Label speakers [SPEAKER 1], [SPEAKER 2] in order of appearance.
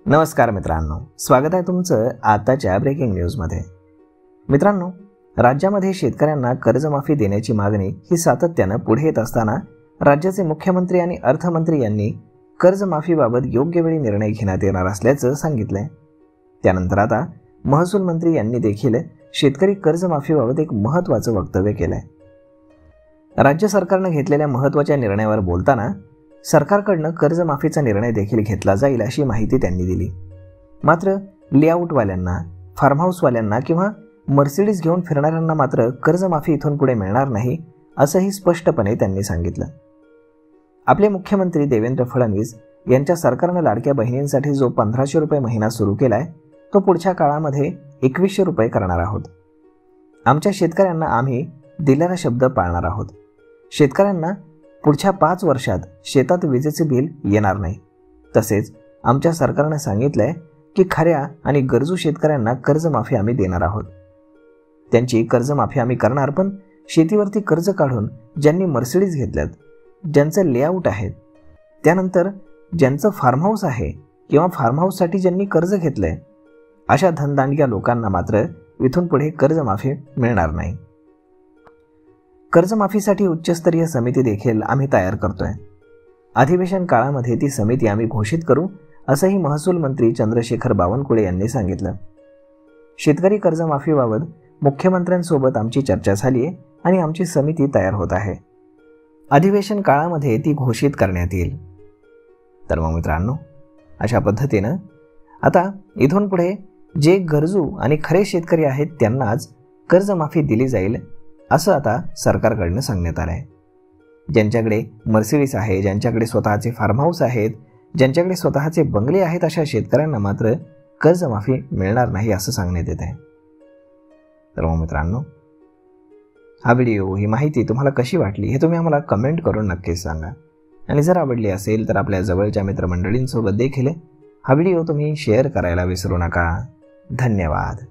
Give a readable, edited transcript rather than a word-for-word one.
[SPEAKER 1] नमस्कार मित्रांनो, स्वागत आहे तुमचं आताच्या ब्रेकिंग न्यूजमध्ये। मित्रांनो, राज्यामध्ये शेतकऱ्यांना कर्जमाफी देण्याची मागणी ही सातत्यानं पुढे येत असताना राज्याचे मुख्यमंत्री आणि अर्थमंत्री यांनी कर्जमाफीबाबत योग्य वेळी निर्णय घेण्यात येणार असल्याचं सांगितलंय। त्यानंतर आता महसूल मंत्री यांनी देखील शेतकरी कर्जमाफीबाबत एक महत्त्वाचं वक्तव्य केलंय। राज्य सरकारनं घेतलेल्या महत्त्वाच्या निर्णयावर बोलताना सरकारकडनं कर्जमाफीचा निर्णय देखील घेतला जाईल अशी माहिती त्यांनी दिली। मात्र लेआउटवाल्यांना, फार्म हाऊसवाल्यांना किंवा मर्सिडीज घेऊन फिरणाऱ्यांना मात्र कर्जमाफी इथून पुढे मिळणार नाही असंही स्पष्टपणे त्यांनी सांगितलं। आपले मुख्यमंत्री देवेंद्र फडणवीस यांच्या सरकारनं लाडक्या बहिणींसाठी जो 1500 रुपये महिना सुरू केलाय तो पुढच्या काळामध्ये 2100 रुपये करणार आहोत। आमच्या शेतकऱ्यांना आम्ही दिलेला शब्द पाळणार आहोत। शेतकऱ्यांना पुढच्या 5 वर्षात शेतात विजेचे बिल येणार नाही। तसेच आमच्या सरकारने सांगितलंय की खऱ्या आणि गरजू शेतकऱ्यांना कर्जमाफी आम्ही देणार आहोत। त्यांची कर्जमाफी आम्ही करणार, पण शेतीवरती कर्ज काढून ज्यांनी मर्सिडीज घेतल्यात, ज्यांचं लेआउट आहे, त्यानंतर ज्यांचं फार्म हाऊस आहे किंवा फार्म हाऊससाठी ज्यांनी कर्ज घेतलंय, अशा धनदांडग्या लोकांना मात्र इथून पुढे कर्जमाफी मिळणार नाही। कर्जमाफीसाठी उच्चस्तरीय समिती देखील आम्ही तयार करतोय। अधिवेशन काळामध्ये ती समिती आम्ही घोषित करू असंही महसूल मंत्री चंद्रशेखर बावनकुळे यांनी सांगितलं। शेतकरी कर्जमाफीबाबत मुख्यमंत्र्यांसोबत आमची चर्चा झाली आहे आणि आमची समिती तयार होत आहे। अधिवेशन काळामध्ये ती घोषित करण्यात येईल। तर मग मित्रांनो, अशा पद्धतीनं आता इथून पुढे जे गरजू आणि खरे शेतकरी आहेत त्यांनाच कर्जमाफी दिली जाईल असं आता सरकारकडनं सांगण्यात आलं आहे। ज्यांच्याकडे मर्सिडीज आहे, ज्यांच्याकडे स्वतःचे फार्म हाऊस आहेत, ज्यांच्याकडे स्वतःचे बंगले आहेत, अशा शेतकऱ्यांना मात्र कर्जमाफी मिळणार नाही असं सांगण्यात येत आहे। तर मग मित्रांनो, हा व्हिडिओ, ही माहिती तुम्हाला कशी वाटली हे तुम्ही आम्हाला कमेंट करून नक्कीच सांगा। आणि जर आवडली असेल तर आपल्या जवळच्या मित्रमंडळींसोबत देखील हा व्हिडिओ तुम्ही शेअर करायला विसरू नका। धन्यवाद।